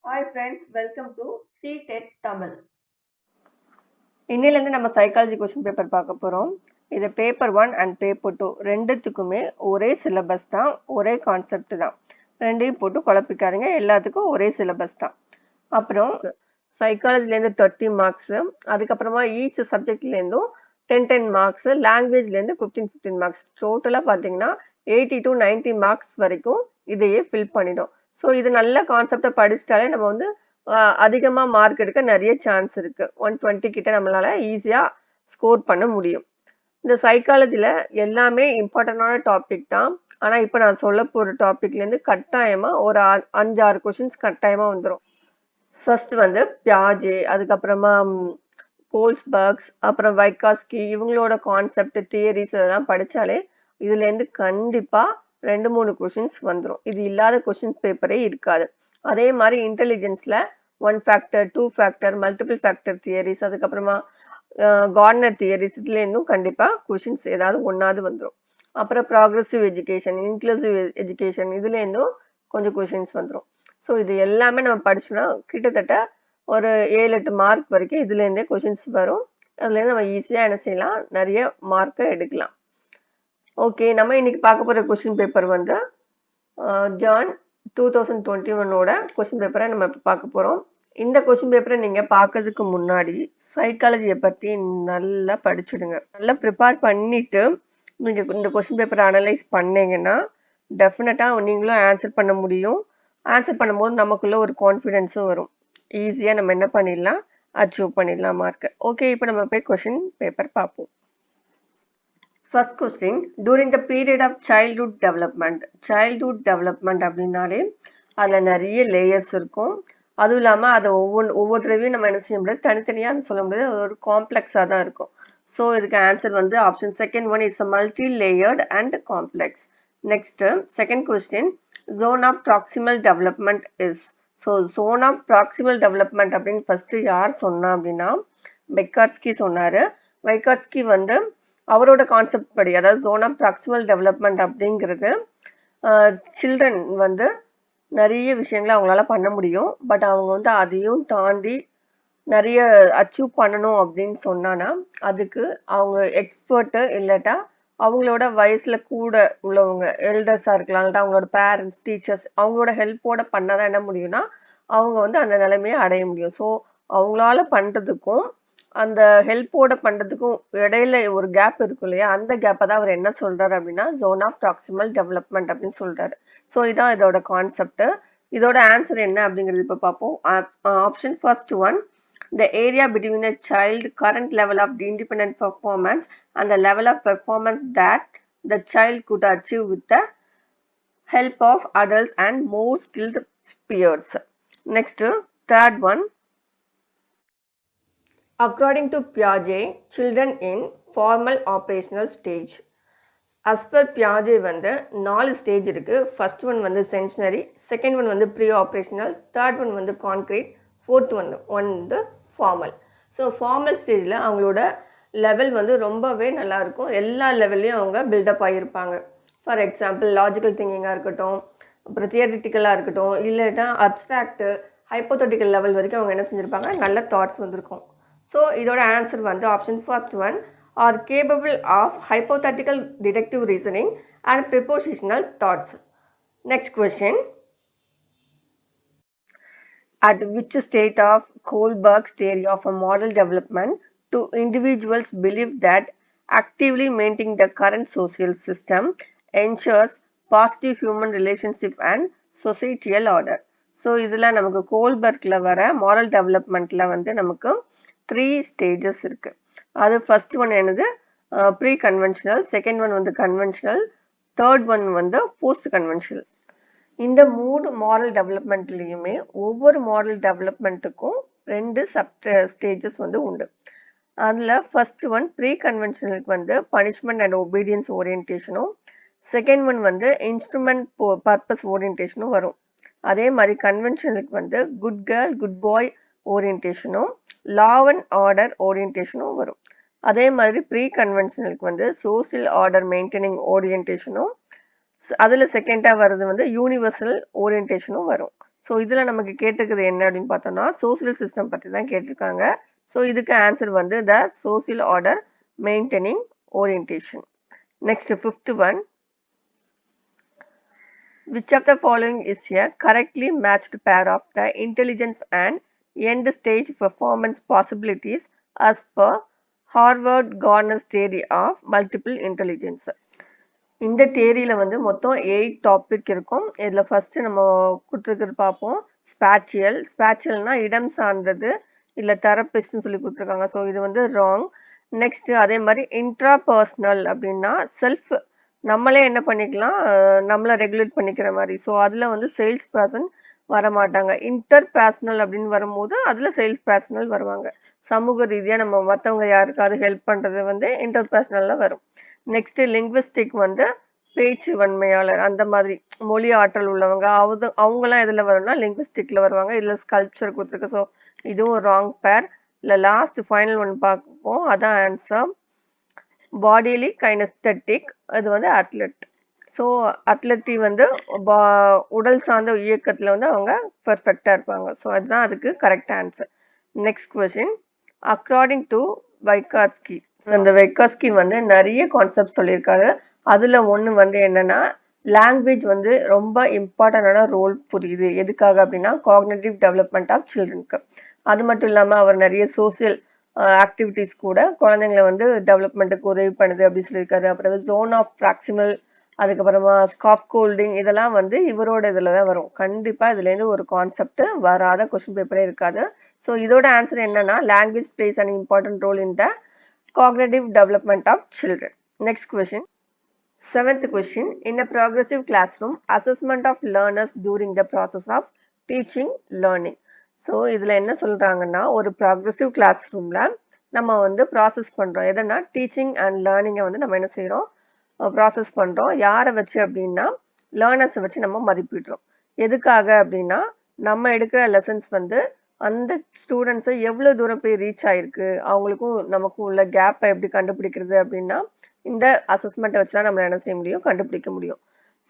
Hi friends, welcome to CTET Tamil. இன்னிலேருந்து நம்ம psychology question paper பார்க்க போகிறோம். இது பேப்பர் 1 அண்ட் பேப்பர் 2 ரெண்டுத்துக்குமே ஒரே சிலபஸ் தான், ஒரே கான்செப்ட் தான். ரெண்டையும் போட்டு குழப்பிக்காதீங்க, எல்லாத்துக்கும் ஒரே சிலபஸ் தான். அப்புறம் சைக்காலஜிலேருந்து 30 மார்க்ஸு, அதுக்கப்புறமா ஈச் சப்ஜெக்ட்லேருந்தும் 10 மார்க்ஸு, லாங்குவேஜ்லேருந்து 15 மார்க்ஸ். டோட்டலாக பார்த்தீங்கன்னா 80 to 90 மார்க்ஸ் வரைக்கும் இதையே ஃபில் பண்ணிடும். ஸோ இது நல்ல கான்செப்டை படிச்சிட்டாலே நம்ம வந்து அதிகமாக மார்க் எடுக்க நிறைய சான்ஸ் இருக்கு. 120 கிட்ட நம்மளால ஈஸியாக ஸ்கோர் பண்ண முடியும். இந்த சைக்காலஜியில் எல்லாமே இம்பார்ட்டண்டான டாபிக் தான். ஆனால் இப்போ நான் சொல்ல போகிற டாபிக்லேருந்து கட்டாயமாக ஒரு 5-6 கொஷின்ஸ் கட்டாயமாக வந்துடும். ஃபர்ஸ்ட் வந்து பியாஜே, அதுக்கப்புறமா கோல்ஸ்பர்க்ஸ், அப்புறம் வைகாஸ்கி, இவங்களோட கான்செப்ட் தியரிஸ் இதெல்லாம் படித்தாலே இதுலேருந்து கண்டிப்பாக 2-3 கொஷின்ஸ் வந்துடும். இது இல்லாத கொஷின்ஸ் பேப்பரே இருக்காது. அதே மாதிரி இன்டெலிஜென்ஸில் 1 factor, 2 factor, multiple factor theories, அதுக்கப்புறமா கார்னர் தியரிஸ், இதுலேருந்தும் கண்டிப்பாக கொஷின்ஸ் ஏதாவது ஒன்றாவது வந்துடும். அப்புறம் ப்ராக்ரெசிவ் எஜுகேஷன், இன்க்ளூசிவ் எஜுகேஷன், இதுலேருந்தும் கொஞ்சம் கொஷின்ஸ் வந்துடும். ஸோ இது எல்லாமே நம்ம படிச்சோன்னா கிட்டத்தட்ட ஒரு 7-8 மார்க் வரைக்கும் இதுலேருந்தே கொஷின்ஸ் வரும். அதுலேருந்து நம்ம ஈஸியாக என்ன செய்யலாம், நிறைய மார்க்கை எடுக்கலாம். ஓகே, நம்ம இன்னைக்கு பார்க்க போகிற கொஷின் பேப்பர் வந்து ஜான் 2021ஓட கொஷின் பேப்பரை நம்ம இப்போ பார்க்க போகிறோம். இந்த கொஷின் பேப்பரை நீங்கள் பார்க்கறதுக்கு முன்னாடி சைக்காலஜியை பற்றி நல்லா படிச்சுடுங்க. நல்லா ப்ரிப்பேர் பண்ணிவிட்டு நீங்கள் இந்த கொஷின் பேப்பரை அனலைஸ் பண்ணீங்கன்னா டெஃபினட்டாக நீங்களும் ஆன்சர் பண்ண முடியும். ஆன்சர் பண்ணும்போது நமக்குள்ள ஒரு கான்ஃபிடென்ஸும் வரும். ஈஸியாக நம்ம என்ன பண்ணிடலாம், அச்சீவ் பண்ணிடலாம் மார்க்கை. ஓகே, இப்போ நம்ம போய் கொஷின் பேப்பர் பார்ப்போம். First question, during the period of childhood development அப்படின்னாலே அதில் நிறைய லேயர்ஸ் இருக்கும். அதுவும் இல்லாமல் அதை ஒவ்வொரு தடவையும் நம்ம என்ன செய்ய முடியாது, தனித்தனியாக அதை சொல்ல முடியாது, அது ஒரு காம்ப்ளெக்ஸாக தான் இருக்கும். ஸோ இதுக்கு ஆன்சர் வந்து option second one is multi layered and complex. Next second question, zone of proximal development is. So zone of proximal development அப்படின்னு ஃபர்ஸ்ட் யார் சொன்னா அப்படின்னா வைகாட்ஸ்கி சொன்னாரு. வைகாட்ஸ்கி வந்து அவரோட கான்செப்ட் படி, அதாவது zone of proximal development அப்படிங்கிறது சில்ட்ரன் வந்து நிறைய விஷயங்களை அவங்களால பண்ண முடியும். பட் அவங்க வந்து அதையும் தாண்டி நிறைய அச்சீவ் பண்ணணும் அப்படின்னு சொன்னானா அதுக்கு அவங்க எக்ஸ்பர்ட்டு இல்லாட்டா அவங்களோட வயசுல கூட உள்ளவங்க எல்டர்ஸா இருக்கலாம், இல்லாட்டா அவங்களோட பேரண்ட்ஸ், டீச்சர்ஸ், அவங்களோட ஹெல்ப்போட பண்ணாதான் என்ன முடியும்னா அவங்க வந்து அந்த நிலைமையை அடைய முடியும். ஸோ அவங்களால பண்றதுக்கும் அந்த ஹெல்ப்போட பண்றதுக்கும் இடையில ஒரு கேப் இருக்கும் இல்லையா, அந்த கேப்பை தான் அவர் என்ன சொல்றாரு அப்படின்னா ஜோன் ஆஃப் ப்ராக்சிமல் டெவலப்மெண்ட் அப்படின்னு சொல்றாரு. ஸோ இதான் இதோட கான்செப்ட். இதோட ஆன்சர் என்ன அப்படிங்கிறது இப்போ பார்ப்போம். Option first one, the area between a child current level of independent performance and the level of performance that the child could achieve with the help of adults and more skilled peers. Next, third one, according to Piaget, children in formal operational stage. As per Piaget வந்து 4 stage இருக்கு. First one வந்து சென்ஷனரி, second one வந்து pre operational, third one வந்து concrete, fourth வந்து formal. So formal ஸ்டேஜில் அவங்களோட level வந்து ரொம்பவே நல்லாயிருக்கும். எல்லா லெவல்லையும் அவங்க பில்டப் ஆகியிருப்பாங்க. ஃபார் எக்ஸாம்பிள் லாஜிக்கல் திங்கிங்காக இருக்கட்டும், அப்புறம் தியரிட்டிக்கலாக இருக்கட்டும், இல்லைன்னா அப்ஸ்ட்ராக்டு, ஹைப்போதட்டிக்கல் லெவல் வரைக்கும் அவங்க என்ன செஞ்சுருப்பாங்க, நல்ல தாட்ஸ் வந்திருக்கும். ஸோ இதோட ஆன்சர் வந்து option first one, are capable of hypothetical deductive reasoning and propositional thoughts. Next question, at which state of Kohlberg's theory of a model development do individuals believe that actively maintaining the current social system ensures positive human relationship and societal order? So இதில் நமக்கு கோல்பர்க்கில் வர moral டெவலப்மெண்ட்டில் வந்து நமக்கு 3 stages இருக்கு. அது first one என்னது, pre conventional, second one வந்து conventional, third one வந்து போஸ்ட் கன்வென்ஷனல். இந்த 3 மாரல் டெவலப்மெண்ட்லேயுமே ஒவ்வொரு மாரல் டெவலப்மெண்ட்டுக்கும் 2 ஸ்டேஜஸ் வந்து உண்டு. அதில் ஃபர்ஸ்ட் ஒன் ப்ரீ கன்வென்ஷனலுக்கு வந்து பனிஷ்மெண்ட் அண்ட் ஒபீடியன்ஸ் ஓரியன்டேஷனும், செகண்ட் ஒன் வந்து இன்ஸ்ட்ருமெண்ட் பர்பஸ் ஓரியன்டேஷனும் வரும். அதே மாதிரி கன்வென்ஷனலுக்கு வந்து குட் கேர்ள் குட் பாய் ஓரியன்டேஷனும், லா அண்ட் ஆர்டர் ஓரியன்டேஷனும் வரும். அதே மாதிரி ப்ரீ கன்வென்ஷனலுக்கு வந்து சோசியல் ஆர்டர் மெயின்டைனிங் ஓரியன்டேஷனும், அதில் செகண்டாக வர்றது வந்து யூனிவர்சல் ஓரியன்டேஷனும் வரும். ஸோ இதில் நமக்கு கேட்டிருக்கிறது என்ன அப்படின்னு பார்த்தோம்னா சோசியல் சிஸ்டம் பற்றி தான் கேட்டிருக்காங்க. ஸோ இதுக்கு ஆன்சர் வந்து த social order maintaining orientation. Next fifth one, which of the following is a correctly matched pair of the intelligence and end stage performance possibilities as per Harvard Gardner's theory of multiple intelligence? இந்த தேரியில் வந்து மொத்தம் 8 topic இருக்கும். இதில் first நம்ம கொடுத்துருக்கிறது பார்ப்போம். ஸ்பேச்சியல்னா இடம் சார்ந்தது, இல்லை தெரபிஸ்ட்னு சொல்லி கொடுத்துருக்காங்க. ஸோ இது வந்து ராங். நெக்ஸ்ட் அதே மாதிரி இன்ட்ராபர்சனல் அப்படின்னா செல்ஃப், நம்மளே என்ன பண்ணிக்கலாம், நம்மளை ரெகுலேட் பண்ணிக்கிற மாதிரி. ஸோ அதில் வந்து சேல்ஸ் பர்சன் வரமாட்டாங்க. இன்டர்பர்சனல் அப்படின்னு வரும்போது அதில் சேல்ஸ் பர்சனல் வருவாங்க. சமூக ரீதியாக நம்ம மற்றவங்க யாருக்காவது ஹெல்ப் பண்ணுறது வந்து இன்டர்பர்சனலில் வரும். நெக்ஸ்ட் லிங்குவிஸ்டிக் வந்து பேச்சு வன்மையாளர், அந்த மாதிரி மொழி ஆற்றல் உள்ளவங்க, அவங்களாம் எதில் வரும்னா லிங்குவிஸ்டிக்ல வருவாங்க. இதில் ஸ்கல்ப்சர் கொடுத்துருக்கு. ஸோ இதுவும் ராங் பேர். இல்லை லாஸ்ட் ஃபைனல் ஒன் பார்ப்போம், அதான் ஆன்சர். பாடிலி கைனஸ்தட்டிக், அது வந்து அத்லெட். ஸோ அத்லெட்டி வந்து உடல் சார்ந்த இயக்கத்தில் வந்து அவங்க பர்ஃபெக்டாக இருப்பாங்க. ஸோ அதுதான் அதுக்கு correct answer. Next question, according to Vygotsky, அந்த வைகாட்ஸ்கி வந்து நிறைய கான்செப்ட் சொல்லியிருக்காரு. அதில் ஒன்று வந்து என்னன்னா, லாங்குவேஜ் வந்து ரொம்ப இம்பார்ட்டண்டான ரோல் புரியுது. எதுக்காக அப்படின்னா காக்னிட்டிவ் டெவலப்மெண்ட் ஆஃப் சில்ட்ரனுக்கு. அது மட்டும் இல்லாமல் அவர் நிறைய சோசியல் ஆக்டிவிட்டிஸ் கூட குழந்தைங்களை வந்து டெவலப்மெண்ட்டுக்கு உதவி பண்ணுது அப்படின்னு சொல்லியிருக்காரு. அப்புறம் ஜோன் ஆஃப் ப்ராக்சிமல், அதுக்கப்புறமா ஸ்காப் கோல்டிங், இதெல்லாம் வந்து இவரோட இதில் தான் வரும். கண்டிப்பாக இதுலேருந்து ஒரு கான்செப்ட் வராத கொஸ்டின் பேப்பரே இருக்காது. ஸோ இதோட ஆன்சர் என்னன்னா, language plays an important role in the cognitive development of children. Next question. Seventh question. In a progressive classroom, assessment of learners during the process of teaching learning. So இதில் என்ன சொல்கிறாங்கன்னா, ஒரு progressive class ரூமில் நம்ம வந்து process பண்ணுறோம். எதனா teaching and லேர்னிங்கை வந்து நம்ம என்ன செய்கிறோம், ப்ராசஸ் பண்ணுறோம். யாரை வச்சு அப்படின்னா லேர்னர்ஸை வச்சு நம்ம மதிப்பிடுறோம். எதுக்காக அப்படின்னா நம்ம எடுக்கிற லெசன்ஸ் வந்து அந்த ஸ்டூடெண்ட்ஸை எவ்வளோ தூரம் போய் ரீச் ஆயிருக்கு, அவங்களுக்கும் நமக்கும் உள்ள கேப்பை எப்படி கண்டுபிடிக்கிறது அப்படின்னா இந்த அசஸ்மெண்ட்டை வச்சு தான் நம்ம என்ன செய்ய முடியும், கண்டுபிடிக்க முடியும்.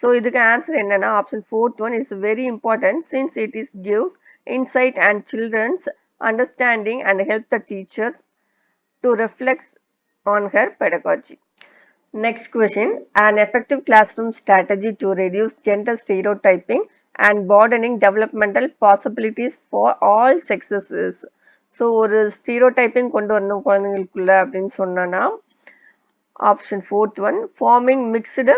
ஸோ இதுக்கு ஆன்சர் என்னன்னா option fourth one is very important since it is gives insight and children's understanding and help the teachers to reflect on her pedagogy. Next question. An effective classroom strategy to reduce gender stereotyping and broadening developmental possibilities for all sexes is. So ஒரு stereotyping கொண்டு வரணும் குழந்தைங்களுக்குள்ள அப்படின்னு சொன்னா option fourth one, forming mixed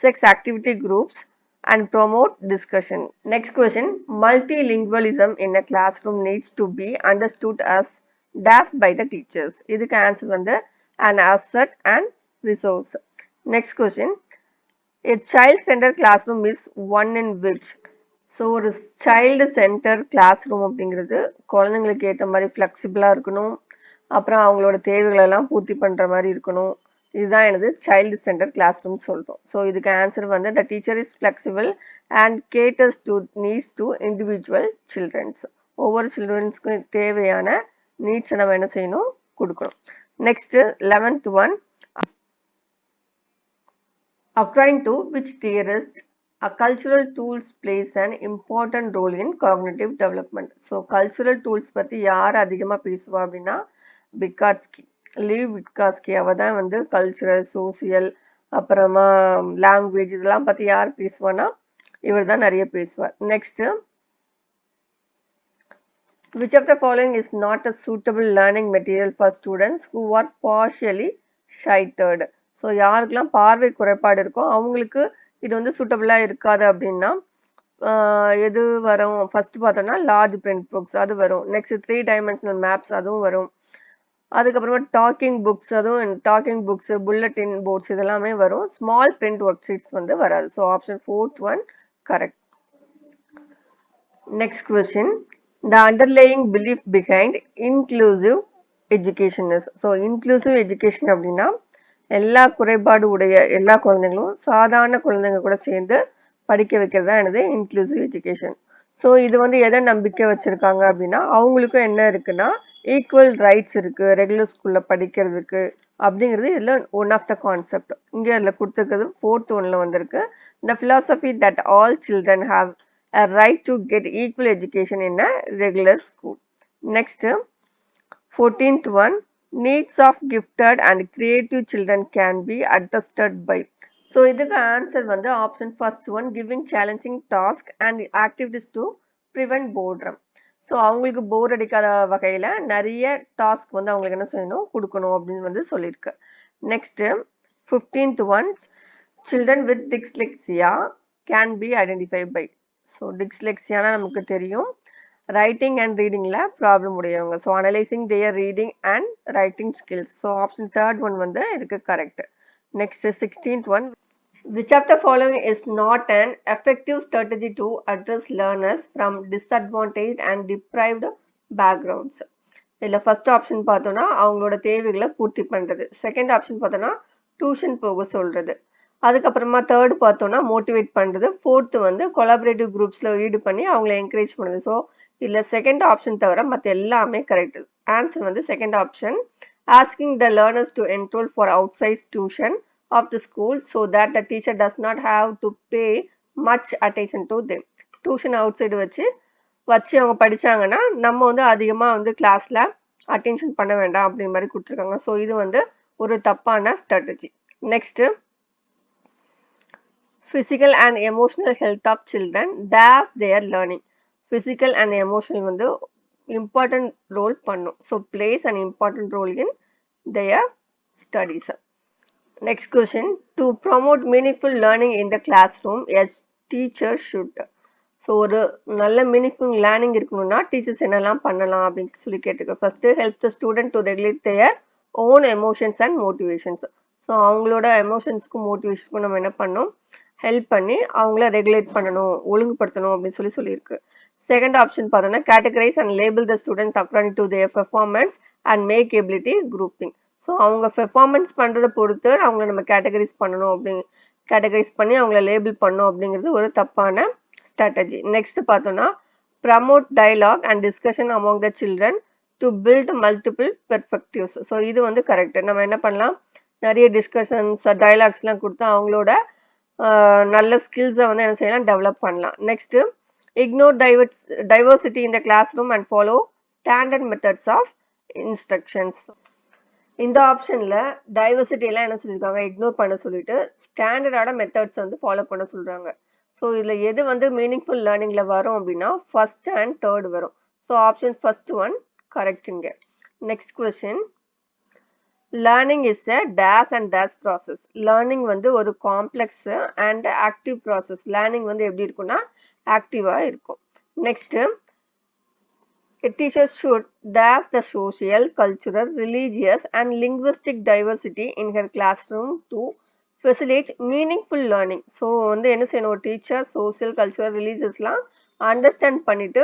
sex activity groups and promote discussion. Next question. Multilingualism in a classroom needs to be understood as dash by the teachers. இதுக்கு answer வந்து an asset and resource. Next question. A child-centered classroom is one in which. So ஒரு child centre class room அப்படிங்கிறது குழந்தைங்களுக்கு ஏற்ற மாதிரி ஃப்ளெக்சிபிளாக இருக்கணும், அப்புறம் அவங்களோட தேவைகளெல்லாம் பூர்த்தி பண்ணுற மாதிரி இருக்கணும். இதுதான் எனது சைல்டு சென்டர் கிளாஸ் ரூம் சொல்கிறோம். ஸோ இதுக்கு ஆன்சர் வந்து the teacher is flexible and caters to needs to individual childrens. ஒவ்வொரு சில்ட்ரன்ஸ்க்கும் தேவையான நீட்ஸை நம்ம என்ன செய்யணும், கொடுக்கணும். Next 11th one, according to which theorist a cultural tools plays an important role in cognitive development. So cultural tools பற்றி யார் அதிகமாக பேசுவா அப்படின்னா விகாட்ஸ்கி, லீவ் விகாட்ஸ்கி. அவ தான் வந்து கல்ச்சுரல், சோசியல், அப்புறமா லாங்குவேஜ் இதெல்லாம் பற்றி யார் பேசுவானா இவர் தான் நிறைய பேசுவார். Next, which of the following is not a suitable learning material for students who are partially sighted? So யாருக்கெல்லாம் பார்வை குறைபாடு இருக்கோ அவங்களுக்கு இது வந்து சூட்டபிளாக இருக்காது அப்படின்னா எது வரும், ஃபர்ஸ்ட் பார்த்தோம்னா லார்ஜ் பிரிண்ட் புக்ஸ் அது வரும். நெக்ஸ்ட் 3 dimensional மேப்ஸ் அதுவும் வரும். அதுக்கப்புறமா டாக்கிங் புக்ஸ், அதுவும் டாக்கிங் புக்ஸ், புல்லட்டின் போர்ட்ஸ் இதெல்லாமே வரும். ஸ்மால் பிரிண்ட் ஒர்க் ஷீட்ஸ் வந்து வராது. So option fourth one correct. Next question, the underlying belief behind inclusive education is. So inclusive education அப்படின்னா எல்லா குறைபாடு உடைய எல்லா குழந்தைங்களும் சாதாரண குழந்தைங்க கூட சேர்ந்து படிக்க வைக்கிறது தான் எனது இன்க்ளூசிவ் எஜுகேஷன். ஸோ இது வந்து எதை நம்பிக்கை வச்சுருக்காங்க அப்படின்னா அவங்களுக்கும் என்ன இருக்குன்னா ஈக்குவல் ரைட்ஸ் இருக்குது ரெகுலர் ஸ்கூலில் படிக்கிறதுக்கு அப்படிங்கிறது இதில் ஒன் ஆஃப் த கான்செப்ட். இங்கே அதில் கொடுத்துருக்கிறது ஃபோர்த் ஒன்ல வந்திருக்கு. த philosophy that all children have a right to get equal education in a regular school. Next, 14th one, needs of gifted and creative children can be adjusted by. So இதுக்கு answer வந்து option first one, giving challenging task and activities to prevent boredom. So அவங்களுக்கு bore அடிக்காத வகையில் நிறைய task வந்து அவங்களுக்கு என்ன செய்யணும், கொடுக்கணும் அப்படின்னு வந்து சொல்லியிருக்கு. Next 15th one, children with dyslexia can be identify by. So டிஸ்லெக்சியானா நமக்கு தெரியும், ரைட்டிங் அண்ட் ரீடிங்ல ப்ராப்ளம் உடையவங்க. So analysing their reading and writing skills. So option third one வந்து இதுக்கு correct. Next 16th one, which of the following is not an effective strategy to address learners from disadvantaged and deprived backgrounds? இதில் first option பார்த்தோன்னா அவங்களோட தேவைகளை பூர்த்தி பண்ணுறது, second option பார்த்தோன்னா tuition போக சொல்கிறது, அதுக்கப்புறமா தேர்ட் பார்த்தோன்னா மோட்டிவேட் பண்ணுறது, ஃபோர்த்து வந்து கொலாபரேட்டிவ் குரூப்ஸில் ஈடு பண்ணி அவங்கள என்கரேஜ் பண்ணுறது. ஸோ இதில் செகண்ட் ஆப்ஷன் தவிர மற்ற எல்லாமே கரெக்ட். ஆன்சர் வந்து second option, asking the learners to enroll for outside tuition of the school so that the teacher does not have to pay much attention to them. Tuition out side வச்சு அவங்க படிச்சாங்கன்னா நம்ம வந்து அதிகமாக வந்து கிளாஸில் attention பண்ண வேண்டாம் அப்படிங்கிற மாதிரி கொடுத்துருக்காங்க. ஸோ இது வந்து ஒரு தப்பான strategy. Next, physical and emotional health of children dash their learning. Physical and emotional வந்து important role பண்ணும். So plays an important role in their studies. Next question, to promote meaningful learning in the classroom, a teacher should. So ஒரு நல்ல meaningful learning இருக்கணும்னா teachers என்னெல்லாம் பண்ணலாம் அப்படின்னு சொல்லி கேட்டிருக்கேன். First help the student to regulate their own emotions and motivations. So அவங்களோட எமோஷன்ஸ்க்கும் மோட்டிவேஷனுக்கும் நம்ம என்ன பண்ணணும், ஹெல்ப் பண்ணி அவங்கள ரெகுலேட் பண்ணணும், ஒழுங்குபடுத்தணும் அப்படின்னு சொல்லியிருக்கு. செகண்ட் ஆப்ஷன் பார்த்தோன்னா categorise and label the students according to their performance and make ability grouping. So அவங்க பெர்ஃபார்மன்ஸ் பண்ணுறதை பொறுத்து அவங்கள நம்ம கேட்டகரைஸ் பண்ணணும், கேட்டகரைஸ் பண்ணி அவங்கள லேபிள் பண்ணணும் அப்படிங்கிறது ஒரு தப்பான ஸ்ட்ராட்டஜி. நெக்ஸ்ட் பார்த்தோன்னா promote dialogue and discussion among the children to build multiple perspectives. So இது வந்து கரெக்ட். நம்ம என்ன பண்ணலாம், நிறைய டிஸ்கஷன்ஸ் டயலாக்ஸ்லாம் கொடுத்து அவங்களோட நல்ல ஸ்கில்ஸை வந்து என்ன செய்யலாம், டெவலப் பண்ணலாம். Next, ignore diversity in the classroom and follow standard methods of instructions. இந்த ஆப்ஷனில் டைவர்சிட்டியெல்லாம் என்ன சொல்லியிருக்காங்க, இக்னோர் பண்ண சொல்லிட்டு ஸ்டாண்டர்டான மெத்தட்ஸ் வந்து ஃபாலோ பண்ண சொல்கிறாங்க. ஸோ இதில் எது வந்து மீனிங்ஃபுல் லேர்னிங்கில் வரும் அப்படின்னா ஃபர்ஸ்ட் அண்ட் தேர்ட் வரும். ஸோ ஆப்ஷன் ஃபர்ஸ்ட் ஒன் கரெக்டுங்க. Next question, learning is a dash and dash process. Learning வந்து ஒரு complex and active process. Learning வந்து எப்படி இருக்குன்னா ஆக்டிவாக இருக்கும். Next, a teacher should dash the social, cultural, religious and linguistic diversity in her classroom to facilitate meaningful learning. So வந்து என்ன செய்யணும், ஒரு டீச்சர் சோசியல், கல்ச்சுரல், ரிலீஜியஸ்லாம் அண்டர்ஸ்டாண்ட் பண்ணிட்டு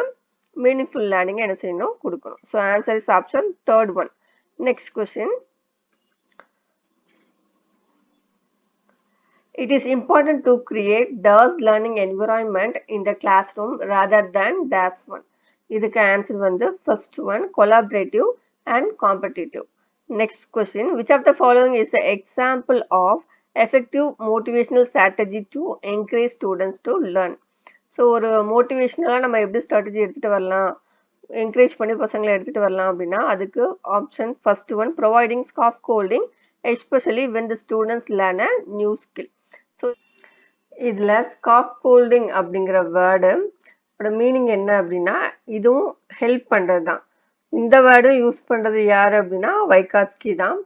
மீனிங்ஃபுல் லேர்னிங் என்ன செய்யணும், கொடுக்கணும். So answer is option third one. Next question, it is important to create dash learning environment in the classroom rather than dash one. இதுக்கு answer வந்து first one, collaborative and competitive. Next question, which of the following is the example of effective motivational strategy to encourage students to learn? So ஒரு மோட்டிவேஷனலாக நம்ம எப்படி strategy எடுத்துகிட்டு வரலாம், encourage பண்ணி பசங்களை எடுத்துகிட்டு வரலாம் அப்படின்னா அதுக்கு option first one, providing Schwab Golding especially when the students learn a new skill. So இதில் ஸ்காஃப் கோல்டிங் அப்படிங்கிற வேர்டு மீனிங் என்ன அப்படின்னா இதுவும் ஹெல்ப் பண்ணுறது தான். இந்த வேர்டும் யூஸ் பண்ணுறது யார் அப்படின்னா வைகாட்ஸ்கி தான்.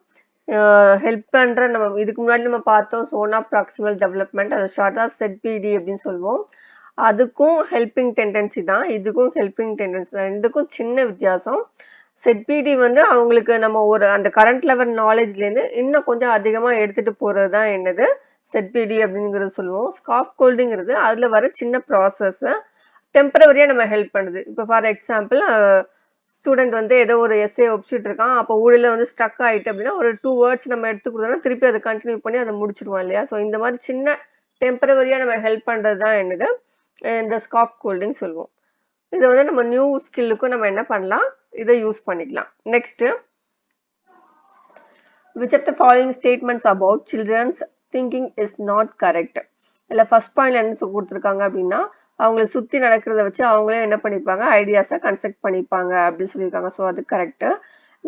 ஹெல்ப் பண்ணுற நம்ம இதுக்கு முன்னாடி நம்ம பார்த்தோம் சோன் ஆஃப் ப்ராக்சிமல் டெவலப்மெண்ட், அதை ஷார்ட்டாக செட்பிடி அப்படின்னு சொல்லுவோம். அதுக்கும் ஹெல்பிங் டெண்டன்சி தான், இதுக்கும் ஹெல்பிங் டெண்டன்சி தான். ரெண்டுக்கும் சின்ன வித்தியாசம். செட்பிடி வந்து அவங்களுக்கு நம்ம ஒரு அந்த கரண்ட் லெவல் நாலேஜ்லேருந்து இன்னும் கொஞ்சம் அதிகமாக எடுத்துகிட்டு போகிறது தான் என்னது செட்பிடி அப்படிங்கிறது சொல்லுவோம். ஸ்காஃப் கோல்டிங்கிறது அதில் வர சின்ன ப்ராசஸ்ஸை டெம்பரவரியாக நம்ம ஹெல்ப் பண்ணுது. இப்போ ஃபார் எக்ஸாம்பிள் ஸ்டூடெண்ட் வந்து ஏதோ ஒரு எஸ்ஏ ஒப்பிச்சுட்டு இருக்கான், அப்போ ஊழில் வந்து ஸ்டக் ஆகிட்டு அப்படின்னா ஒரு 2 வேர்ட்ஸ் நம்ம எடுத்து கொடுத்தோம்னா திருப்பி அதை கண்டினியூ பண்ணி அதை முடிச்சிருவோம் இல்லையா. ஸோ இந்த மாதிரி சின்ன டெம்பரவரியாக நம்ம ஹெல்ப் பண்ணுறது தான் என்னது இந்த ஸ்காஃப் கோல்டிங் சொல்லுவோம். இதை வந்து நம்ம நியூ ஸ்கில்லுக்கும் நம்ம என்ன பண்ணலாம், இதை யூஸ் பண்ணிக்கலாம். Next, which of the following statements about children's thinking is not correct? இல்லை ஃபர்ஸ்ட் பாயிண்ட்ல என்ன கொடுத்துருக்காங்க அப்படின்னா அவங்கள சுத்தி நடக்கிறத வச்சு அவங்களே என்ன பண்ணிப்பாங்க, ஐடியாஸை கன்ஸ்ட்ரக்ட் பண்ணிப்பாங்க அப்படின்னு சொல்லியிருக்காங்க. ஸோ அது correct.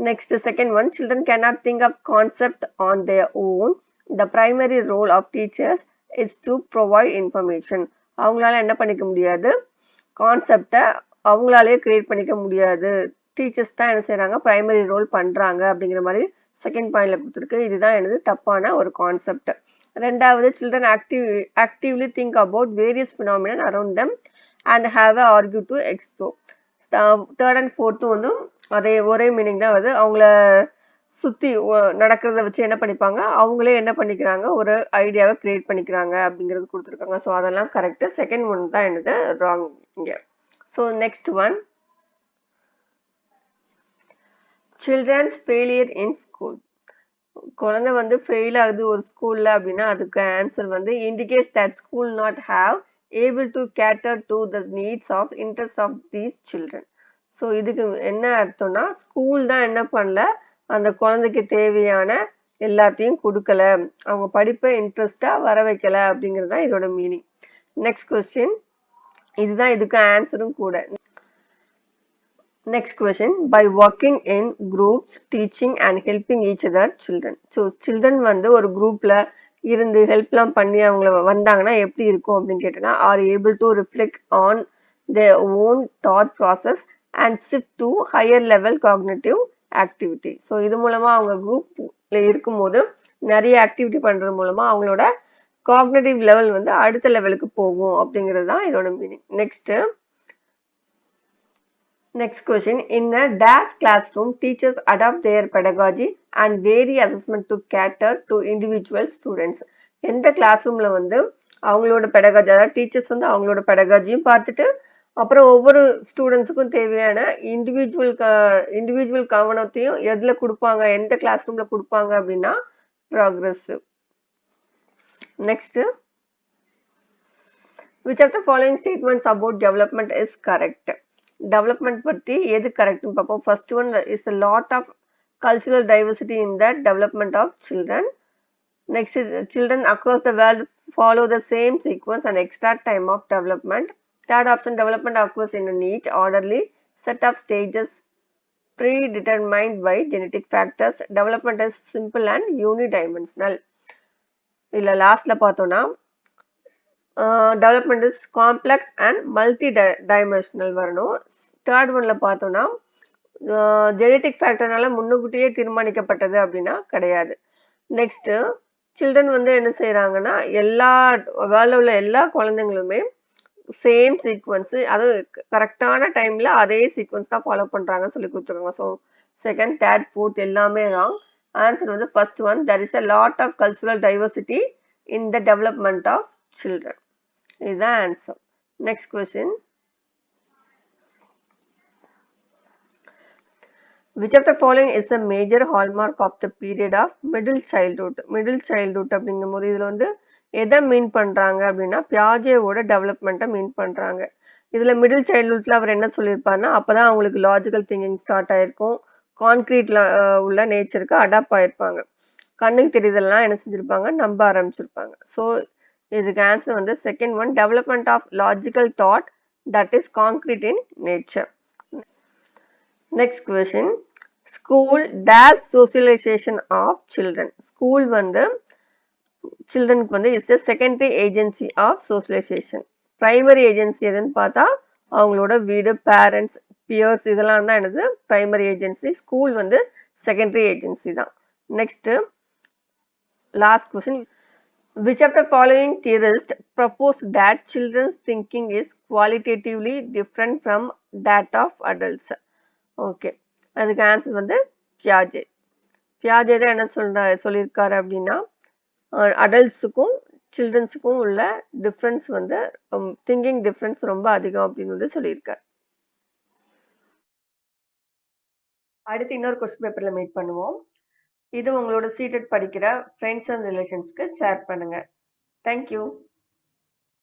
Next second one, children cannot think of concept on their own. The primary role of teachers is to provide information. அவங்களால என்ன பண்ணிக்க முடியாது, கான்செப்டை அவங்களாலேயே கிரியேட் பண்ணிக்க முடியாது. டீச்சர்ஸ் தான் என்ன செய்யறாங்க, பிரைமரி ரோல் பண்றாங்க அப்படிங்கிற மாதிரி செகண்ட் பாயிண்ட்ல கொடுத்துருக்கு. இதுதான் எனது தப்பான ஒரு கான்செப்ட். ரெண்டாவது, children actively think about various phenomenon around them and have a argue to explore. Third and fourth வந்து அதே ஒரே மீனிங் தான் வருது. அவங்கள சுத்தி நடக்கிறத வச்சு என்ன பண்ணிப்பாங்க, அவங்களே என்ன பண்ணிக்கிறாங்க, ஒரு ஐடியாவை கிரியேட் பண்ணிக்கிறாங்க அப்படிங்கிறது கொடுத்துருக்காங்க. ஸோ அதெல்லாம் கரெக்ட். செகண்ட் ஒன் தான் என்னது ராங் இங்க. So next one, childrens failure in school. குழந்தை வந்து ஃபெயில் ஆகுது ஒரு ஸ்கூல்ல அப்படின்னா அதுக்கு ஆன்சர் வந்து indicates that school not have able to cater to the needs of interest of these children. So இதுக்கு என்ன அர்த்தம்னா, ஸ்கூல் தான் என்ன பண்ணல, அந்த குழந்தைக்கு தேவையான எல்லாத்தையும் கொடுக்கல, அவங்க படிப்பை இன்ட்ரெஸ்டா வர வைக்கல அப்படிங்கிறது தான் இதோட மீனிங். நெக்ஸ்ட் கொஸ்டின், இதுதான் இதுக்கு ஆன்சரும் கூட. Next question, by working in groups, teaching and helping each other children. So children வந்து ஒரு குரூப்ல இருந்து ஹெல்ப்லாம் பண்ணி அவங்கள வந்தாங்கன்னா எப்படி இருக்கும் அப்படின்னு கேட்டோன்னா, are able to reflect on their own thought process and shift to higher level cognitive activity. So இது மூலமா அவங்க குரூப்ல இருக்கும்போது நிறைய ஆக்டிவிட்டி பண்றது மூலமா அவங்களோட காக்னேட்டிவ் லெவல் வந்து அடுத்த லெவலுக்கு போகும் அப்படிங்கிறது தான் இதோட meaning. Next question, in a dash classroom, teachers adopt their pedagogy and vary assessment to cater to individual students. எந்த கிளாஸ் ரூம்ல வந்து அவங்களோட பெடகாஜி, அதாவது டீச்சர்ஸ் வந்து அவங்களோட பெடகாஜியும் பார்த்துட்டு அப்புறம் ஒவ்வொரு ஸ்டூடெண்ட்ஸுக்கும் தேவையான இண்டிவிஜுவல் கவனத்தையும் எதுல கொடுப்பாங்க, எந்த கிளாஸ் ரூம்ல கொடுப்பாங்க அப்படின்னா progressive. Next, which of the following statements about development is correct? Development பற்றி எது கரெக்ட்னு பார்ப்போம். First one is a lot of cultural diversity in the development of children. Next is children across the world follow the same sequence and extra time of development. Third option, development occurs in a neat orderly set of stages predetermined by genetic factors. Development is simple and unidimensional. இல்ல லாஸ்ட்ல பார்த்தோம்னா development is complex and multi dimensional வரணும். Third ஒன்ல பார்த்தோம்னா genetic ஃபேக்டர்னால முன்னுக்கூட்டியே தீர்மானிக்கப்பட்டது அப்படின்னா கிடையாது. Next, children வந்து என்ன செய்யறாங்கன்னா எல்லா வேர்ல்ட்ல உள்ள எல்லா குழந்தைங்களுமே சேம் சீக்வன்ஸ், அதுவும் கரெக்டான டைம்ல அதே சீக்வன்ஸ் தான் ஃபாலோ பண்றாங்கன்னு சொல்லி கொடுத்துருக்காங்க. ஸோ செகண்ட், தேர்ட், ஃபோர்த் எல்லாமே ராங். ஆன்சர் வந்து first one, there is a lot of cultural diversity in the development of children. இதுதான் answer. Next question, which of the following is a major hallmark of the period of middle childhood? middle childhood அப்படிங்கும்போது இதுல வந்து எதை மீன் பண்றாங்க அப்படின்னா பியாஜேவோட டெவலப்மெண்ட்டை மீன் பண்றாங்க. இதுல middle சைல்ட்ஹுட்ல அவர் என்ன சொல்லியிருப்பாருன்னா, அப்பதான் அவங்களுக்கு லாஜிக்கல் திங்கிங் ஸ்டார்ட் ஆயிருக்கும், கான்கிரீட்ல உள்ள நேச்சருக்கு அடாப்ட் ஆயிருப்பாங்க, கண்ணுக்கு தெரியுதெல்லாம் என்ன செஞ்சிருப்பாங்க, நம்ப ஆரம்பிச்சிருப்பாங்க. ஸோ இதுக்கு ஆன்சர் வந்து second one, development of logical thought that is concrete in nature. Next question, school days socialisation of children. School வந்து சில்ட்ரனுக்கு வந்து it's a secondary agency of socialisation. Primary agency எதுன்னு பார்த்தா அவங்களோட வீடு, பேரண்ட்ஸ், பியர்ஸ் இதெல்லாம் தான் என்னது பிரைமரி ஏஜென்சி. ஸ்கூல் வந்து செகண்டரி ஏஜென்சி தான். Next last question, which of the following theorists propose that children's thinking is qualitatively different from that of adults? Okay, அதுக்கு ஆன்சர் வந்து பியாஜே. பியாஜே தான் என்ன சொல்லியிருக்காரு அப்படின்னா, அடல்ட்ஸுக்கும் சில்ட்ரன்ஸுக்கும் உள்ள டிஃப்ரென்ஸ் வந்து திங்கிங் டிஃப்ரென்ஸ் ரொம்ப அதிகம் அப்படின்னு வந்து சொல்லியிருக்காரு. அடுத்து இன்னொரு கொஸ்டின் பேப்பர்ல மீட் பண்ணுவோம். இது உங்களோட சீட்டட் படிக்கிற ஃப்ரெண்ட்ஸ் அண்ட் ரிலேஷன்ஸ்க்கு ஷேர் பண்ணுங்க. தேங்க்யூ.